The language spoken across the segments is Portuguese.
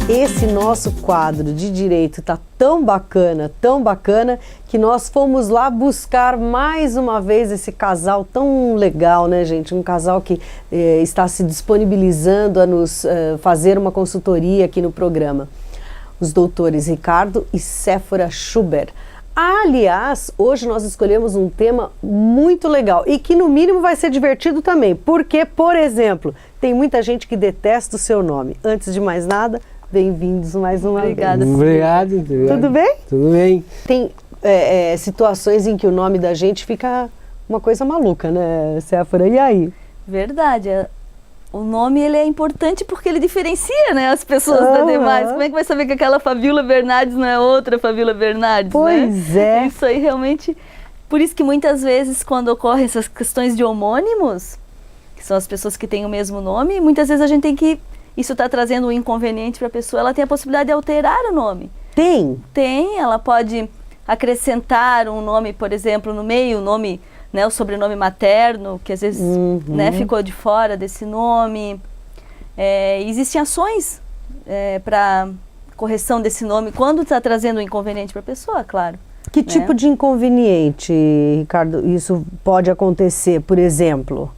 Esse nosso quadro de direito tá tão bacana, que nós fomos lá buscar mais uma vez esse casal tão legal, né, gente? Um casal que está se disponibilizando a nos fazer uma consultoria aqui no programa. Os doutores Ricardo e Séfora Schubert. Aliás, hoje nós escolhemos um tema muito legal e que no mínimo vai ser divertido também, porque, por exemplo, tem muita gente que detesta o seu nome. Antes de mais nada, bem-vindos mais uma vez. Obrigado. Tudo bem? Tudo bem. Tem situações em que o nome da gente fica uma coisa maluca, né, Séfora? E aí? Verdade. O nome ele é importante porque ele diferencia, né, as pessoas das demais. Como é que vai saber que aquela Fabiola Bernardes não é outra Fabiola Bernardes, pois né? É. Isso aí realmente... Por isso que muitas vezes quando ocorrem essas questões de homônimos, que são as pessoas que têm o mesmo nome, muitas vezes a gente tem que... Isso está trazendo um inconveniente para a pessoa, ela tem a possibilidade de alterar o nome. Tem? Tem, ela pode acrescentar um nome, por exemplo, no meio, o nome... Né, o sobrenome materno, que às vezes né, ficou de fora desse nome. Existem ações para correção desse nome, quando está trazendo um inconveniente para a pessoa, claro. Que tipo de inconveniente, Ricardo, isso pode acontecer, por exemplo?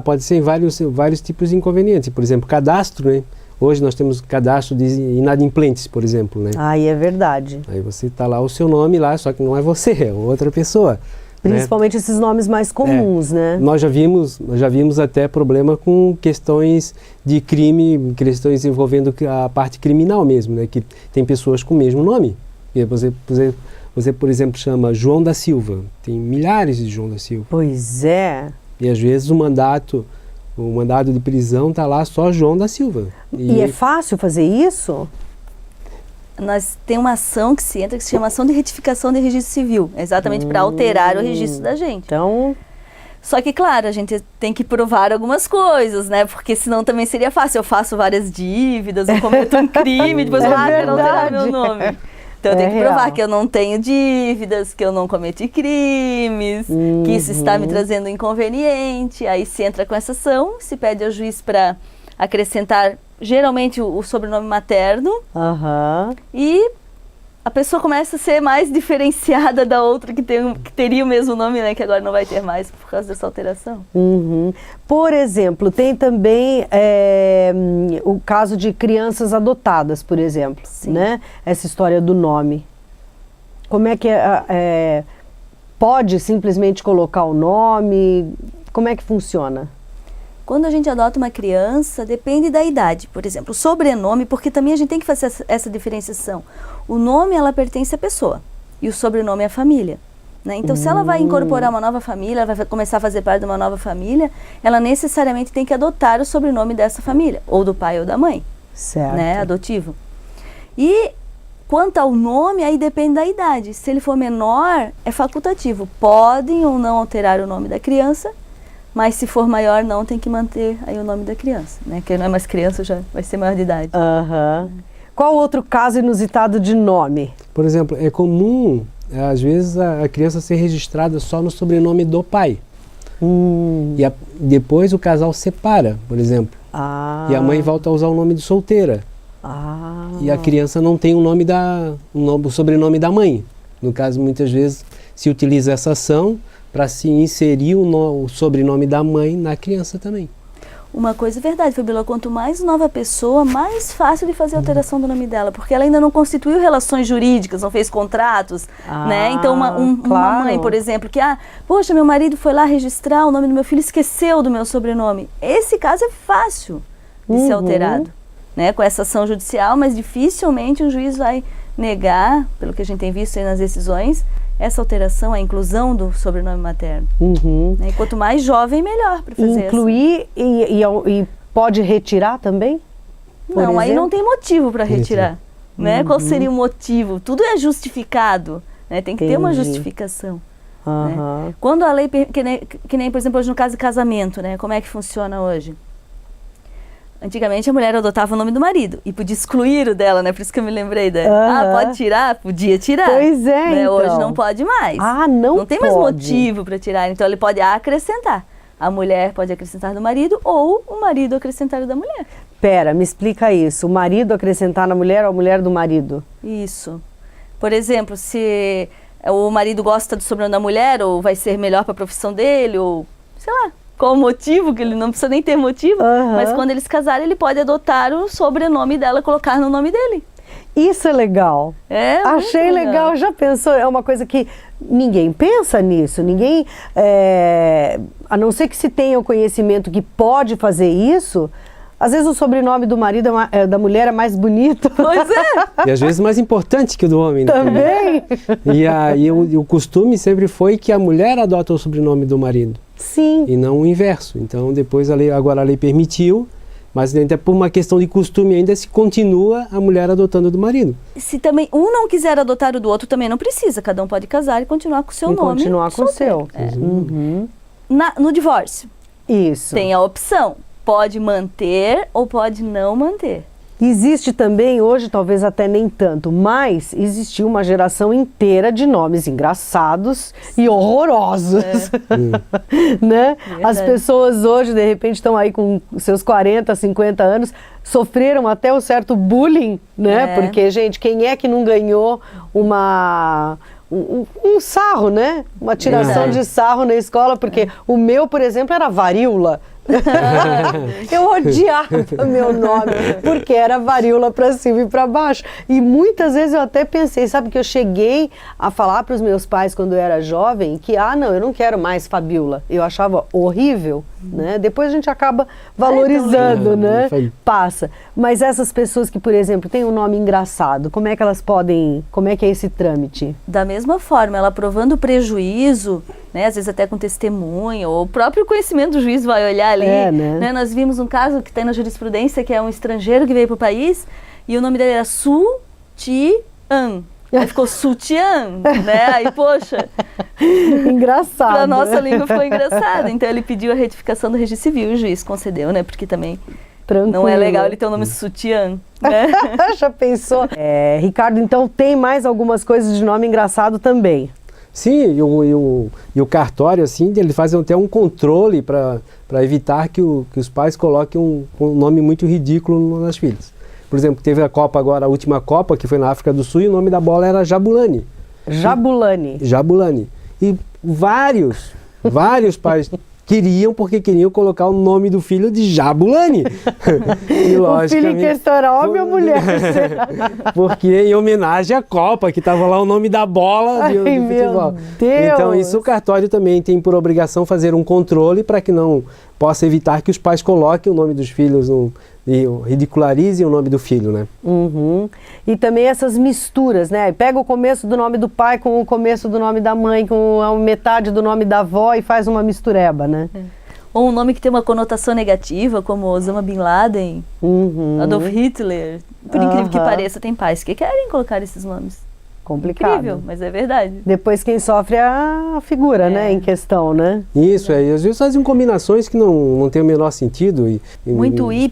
Pode ser vários tipos de inconvenientes. Por exemplo, cadastro, né? Hoje nós temos cadastro de inadimplentes, por exemplo, né? Aí é verdade. Aí você está lá o seu nome lá, só que não é você, é outra pessoa. Principalmente esses nomes mais comuns, né? Nós já vimos até problema com questões de crime, questões envolvendo a parte criminal mesmo, né? Que tem pessoas com o mesmo nome. E você, por exemplo, chama João da Silva. Tem milhares de João da Silva. Pois é. E às vezes o mandado de prisão está lá só João da Silva. E é fácil fazer isso? Nós temos uma ação que se chama ação de retificação de registro civil, exatamente para alterar o registro da gente. Então... Só que, claro, a gente tem que provar algumas coisas, né? Porque senão também seria fácil. Eu faço várias dívidas, eu cometo um crime, depois eu quero alterar meu nome. Então eu tenho que provar que eu não tenho dívidas, que eu não cometi crimes, que isso está me trazendo inconveniente. Aí se entra com essa ação, se pede ao juiz para acrescentar geralmente o sobrenome materno, e a pessoa começa a ser mais diferenciada da outra que teria o mesmo nome, né, que agora não vai ter mais por causa dessa alteração. Por exemplo, tem também o caso de crianças adotadas, por exemplo, né? Essa história do nome. Como é que pode simplesmente colocar o nome? Como é que funciona? Quando a gente adota uma criança, depende da idade. Por exemplo, o sobrenome, porque também a gente tem que fazer essa diferenciação. O nome, ela pertence à pessoa, e o sobrenome é à família. Né? Então, se ela vai incorporar uma nova família, ela vai começar a fazer parte de uma nova família, ela necessariamente tem que adotar o sobrenome dessa família, ou do pai ou da mãe. Certo. Né? Adotivo. E quanto ao nome, aí depende da idade. Se ele for menor, é facultativo. Podem ou não alterar o nome da criança, mas se for maior, não, tem que manter aí o nome da criança, né? Que não é mais criança, já vai ser maior de idade. Qual outro caso inusitado de nome? Por exemplo, é comum, às vezes, a criança ser registrada só no sobrenome do pai. E depois o casal separa, por exemplo. E a mãe volta a usar o nome de solteira. E a criança não tem o sobrenome da mãe. No caso, muitas vezes, se utiliza essa ação para se inserir o sobrenome da mãe na criança também. Uma coisa é verdade, Fabiola, quanto mais nova a pessoa, mais fácil de fazer a alteração do nome dela, porque ela ainda não constituiu relações jurídicas, não fez contratos, né? Então uma mãe, por exemplo, que, poxa, meu marido foi lá registrar o nome do meu filho, esqueceu do meu sobrenome. Esse caso é fácil de ser alterado, né? Com essa ação judicial, mas dificilmente um juiz vai negar, pelo que a gente tem visto aí nas decisões, essa alteração, a inclusão do sobrenome materno. Né? E quanto mais jovem, melhor para fazer incluir e pode retirar também? Não, aí não tem motivo para retirar. Né? Qual seria o motivo? Tudo é justificado. Né? Tem que ter uma justificação. Né? Quando a lei, que nem, por exemplo, hoje no caso de casamento, né? Como é que funciona hoje? Antigamente a mulher adotava o nome do marido e podia excluir o dela, né? Por isso que eu me lembrei pode tirar? Podia tirar. Pois é, né? então. Hoje não pode mais. Não tem mais motivo para tirar, então ele pode acrescentar. a mulher pode acrescentar do marido ou o marido acrescentar da mulher. Pera, me explica isso. O marido acrescentar na mulher ou a mulher do marido? Isso. Por exemplo, se o marido gosta do sobrenome da mulher, ou vai ser melhor para a profissão dele, ou sei lá, qual o motivo, que ele não precisa nem ter motivo, mas quando eles casarem, ele pode adotar o sobrenome dela e colocar no nome dele. Isso é legal. Achei legal. Já pensou? É uma coisa que ninguém pensa nisso. Ninguém, a não ser que se tenha o conhecimento que pode fazer isso. Às vezes o sobrenome do marido, da mulher é mais bonito. Pois é. E às vezes mais importante que o do homem. Também. E o costume sempre foi que a mulher adota o sobrenome do marido. Sim. E não o inverso. Então depois agora a lei permitiu, mas até por uma questão de costume ainda se continua a mulher adotando do marido. Se também um não quiser adotar o do outro, também não precisa. Cada um pode casar e continuar com o seu nome. Continuar com o seu. No divórcio. Isso. Tem a opção. Pode manter ou pode não manter. Existe também, hoje talvez até nem tanto, mas existiu uma geração inteira de nomes engraçados e horrorosos. Né? As pessoas hoje, de repente, estão aí com seus 40, 50 anos, sofreram até um certo bullying, né? Porque, gente, quem é que não ganhou um sarro, né? Uma tiração de sarro na escola, porque o meu, por exemplo, era varíola. Eu odiava meu nome, porque era varíola para cima e para baixo. E muitas vezes eu até pensei, sabe, que eu cheguei a falar para os meus pais quando eu era jovem que, não, eu não quero mais Fabiola. Eu achava horrível, né? Depois a gente acaba valorizando, né? Passa. Mas essas pessoas que, por exemplo, têm um nome engraçado, como é que elas podem, como é que é esse trâmite? Da mesma forma, ela provando o prejuízo, né, às vezes até com testemunha, ou o próprio conhecimento do juiz vai olhar ali. Né? Nós vimos um caso que tem na jurisprudência, que é um estrangeiro que veio para o país, e o nome dele era Su-Ti-An. Aí ficou Sutiã, né? Aí, poxa. Engraçado. Pra nossa língua ficou engraçado. Então ele pediu a retificação do registro civil e o juiz concedeu, né? Porque também não é legal ele ter o nome Sutiã, né? Já pensou? Ricardo, então tem mais algumas coisas de nome engraçado também. Sim, e o cartório, assim, ele faz até um controle para evitar que os pais coloquem um nome muito ridículo nas filhas. Por exemplo, teve a Copa agora, a última Copa, que foi na África do Sul, e o nome da bola era Jabulani. Jabulani. E vários pais queriam, porque queriam colocar o nome do filho de Jabulani. E, o filho em questão era homem ou mulher? Porque em homenagem à Copa, que estava lá o nome da bola do futebol. Deus. Então isso o cartório também tem por obrigação fazer um controle para que não possa evitar que os pais coloquem o nome dos filhos e ridicularizem o nome do filho, né? E também essas misturas, né? Pega o começo do nome do pai com o começo do nome da mãe, com a metade do nome da avó e faz uma mistureba, né? Ou um nome que tem uma conotação negativa, como Osama Bin Laden, Adolf Hitler. Por incrível que pareça, tem pais que querem colocar esses nomes. Complicado. Incrível, mas é verdade. Depois quem sofre é a figura, né, em questão, né? Isso, e às vezes fazem combinações que não tem o menor sentido. Muito Y,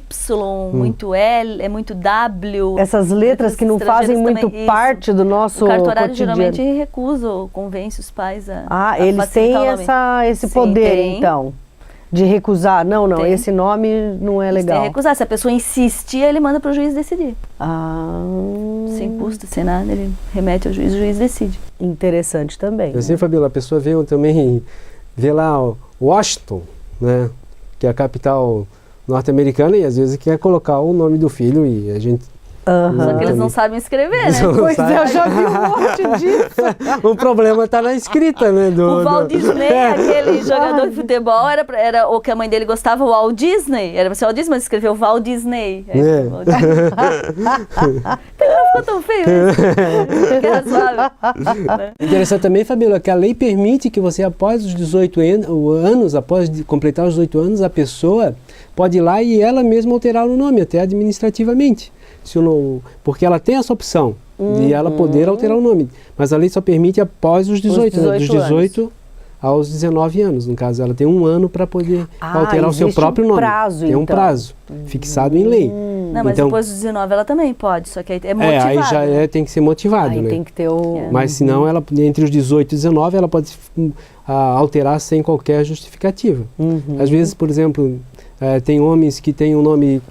muito L, muito W. Essas letras que não fazem muito parte do nosso cotidiano. O cartorário geralmente recusa ou convence os pais a eles têm esse poder, tem. Então, de recusar. Não, tem. Esse nome não é legal. Tem que recusar. Se a pessoa insistir, ele manda para o juiz decidir. Sem custo, sem nada, ele remete ao juiz, o juiz decide. Interessante também. Assim, Fabiola, a pessoa vê lá Washington, né, que é a capital norte-americana, e às vezes quer colocar o nome do filho e a gente... Só que eles não sabem escrever, né? Pois é, eu já vi um monte disso. O problema está na escrita, né? O Walt Disney, aquele jogador de futebol, era o que a mãe dele gostava, o Walt Disney. Era pra ser Walt Disney, mas escreveu Walt Disney. Não ficou tão feio isso. Que razoável. Interessante também, Fabiola, que a lei permite que você, após os 18 anos, após completar os 18 anos, a pessoa pode ir lá e ela mesma alterar o nome, até administrativamente. Porque ela tem essa opção de ela poder alterar o nome. Mas a lei só permite após os 18, né? Dos 18 aos 19 anos. No caso, ela tem um ano para poder alterar o seu próprio nome. Tem um prazo fixado em lei. Não, mas depois dos 19 ela também pode, só que aí é motivado. Aí já tem que ser motivado, aí né? Tem que ter o... Mas senão, ela, entre os 18 e 19, ela pode alterar sem qualquer justificativa. Às vezes, por exemplo, tem homens que têm um nome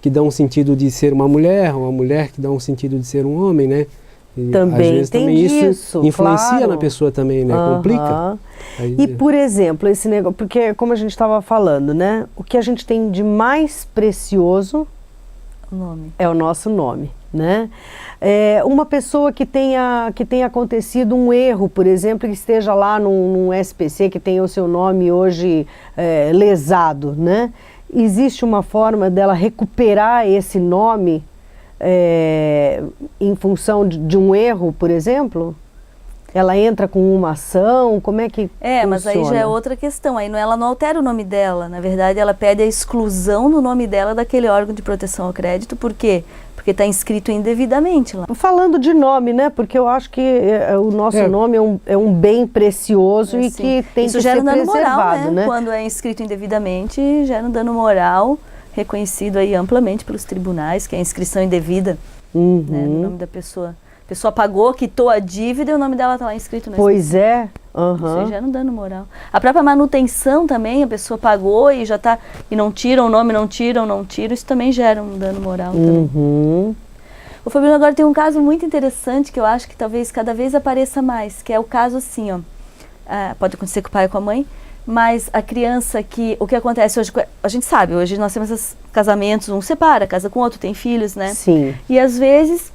que dá um sentido de ser uma mulher que dá um sentido de ser um homem, né? E, também às vezes, tem também isso, isso influencia claro. Na pessoa também, né? Complica. E, por exemplo, esse negócio, porque como a gente estava falando, né? O que a gente tem de mais precioso é o nosso nome, né? Uma pessoa que tenha acontecido um erro, por exemplo, que esteja lá num SPC, que tenha o seu nome hoje lesado, né? Existe uma forma dela recuperar esse nome em função de um erro, por exemplo? Ela entra com uma ação? Como é que funciona? Mas aí já é outra questão. Aí ela não altera o nome dela. Na verdade, ela pede a exclusão do nome dela daquele órgão de proteção ao crédito. Por quê? Porque está inscrito indevidamente lá. Falando de nome, né? Porque eu acho que o nosso nome é um bem precioso e que tem isso que ser preservado, dano moral, né? Quando é inscrito indevidamente, gera um dano moral reconhecido aí amplamente pelos tribunais, que é a inscrição indevida, né, no nome da pessoa. A pessoa pagou, quitou a dívida e o nome dela está lá inscrito na Pois é. Isso aí gera um dano moral. A própria manutenção também, a pessoa pagou e já está, e não tira o nome, não tira, isso também gera um dano moral também. O Fabiano, agora tem um caso muito interessante que eu acho que talvez cada vez apareça mais, que é o caso assim, ó, pode acontecer com o pai ou com a mãe, mas a criança o que acontece hoje, a gente sabe, hoje nós temos esses casamentos, um separa, casa com outro, tem filhos, né? Sim. E às vezes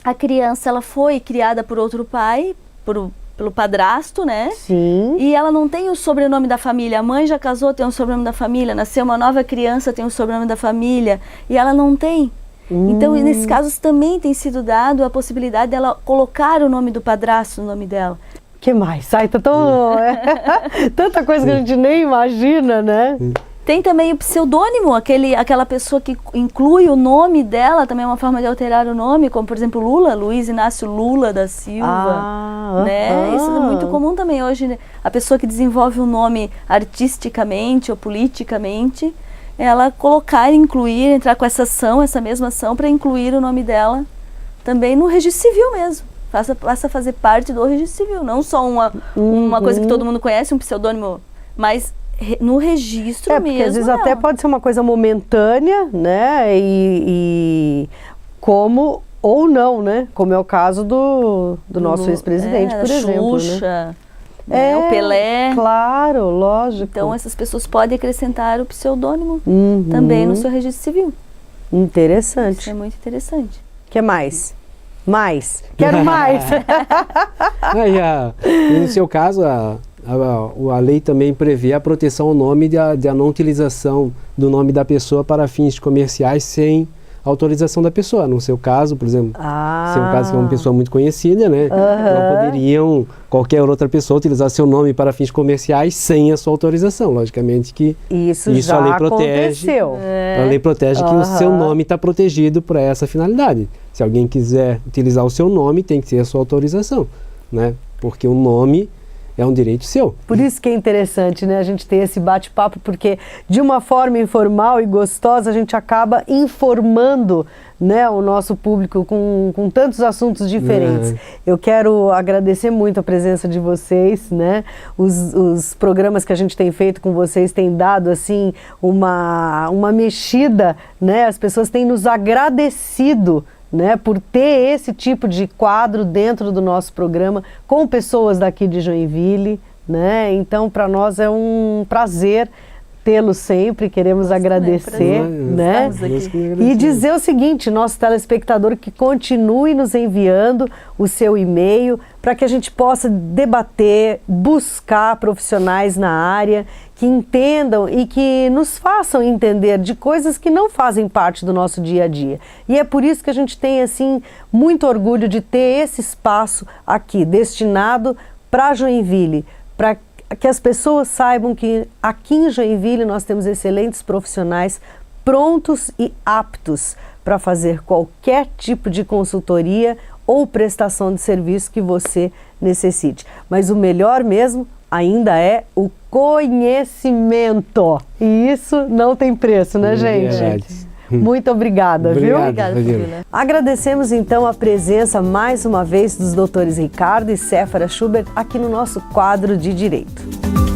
a criança, ela foi criada por outro pai, pelo padrasto, né? Sim. E ela não tem o sobrenome da família. A mãe já casou, tem o sobrenome da família. Nasceu uma nova criança, tem o sobrenome da família. E ela não tem. Então, nesses casos também tem sido dado a possibilidade dela colocar o nome do padrasto no nome dela. Que mais? Tanta coisa que a gente nem imagina, né? Tem também o pseudônimo, aquela pessoa que inclui o nome dela, também é uma forma de alterar o nome, como por exemplo Lula, Luiz Inácio Lula da Silva, né? Isso é muito comum também hoje, né? A pessoa que desenvolve um nome artisticamente ou politicamente, ela entrar com essa mesma ação para incluir o nome dela também no registro civil mesmo. Passa a fazer parte do registro civil, não só uma coisa que todo mundo conhece, um pseudônimo, mas no registro mesmo. Porque às vezes até pode ser uma coisa momentânea, né? Como ou não, né? Como é o caso do nosso ex-presidente, por exemplo. Xuxa, né? O Pelé. Claro, lógico. Então essas pessoas podem acrescentar o pseudônimo também no seu registro civil. Interessante. Isso é muito interessante. O que mais? Quero mais! E no seu caso, a lei também prevê a proteção ao nome da não utilização do nome da pessoa para fins comerciais sem autorização da pessoa. No seu caso, por exemplo, se é um caso que é uma pessoa muito conhecida, né? Não poderiam qualquer outra pessoa utilizar seu nome para fins comerciais sem a sua autorização. Logicamente que isso já a lei protege. Aconteceu. A lei protege que o seu nome está protegido para essa finalidade. Se alguém quiser utilizar o seu nome, tem que ter a sua autorização, né? Porque o nome é um direito seu. Por isso que é interessante, né, a gente ter esse bate-papo, porque de uma forma informal e gostosa a gente acaba informando, né, o nosso público com tantos assuntos diferentes. Eu quero agradecer muito a presença de vocês, né? Os programas que a gente tem feito com vocês têm dado assim uma mexida, né? As pessoas têm nos agradecido, né, por ter esse tipo de quadro dentro do nosso programa com pessoas daqui de Joinville, né? Então, para nós é um prazer tê-lo sempre, queremos agradecer, né? E dizer o seguinte, nosso telespectador, que continue nos enviando o seu e-mail para que a gente possa debater, buscar profissionais na área que entendam e que nos façam entender de coisas que não fazem parte do nosso dia a dia. E é por isso que a gente tem, assim, muito orgulho de ter esse espaço aqui, destinado para Joinville, para que as pessoas saibam que aqui em Joinville nós temos excelentes profissionais prontos e aptos para fazer qualquer tipo de consultoria ou prestação de serviço que você necessite. Mas o melhor mesmo ainda é o conhecimento. E isso não tem preço, né, gente? Muito obrigada, viu? Obrigada, Fabíola. Agradecemos então a presença mais uma vez dos doutores Ricardo e Séfora Schubert aqui no nosso quadro de Direito.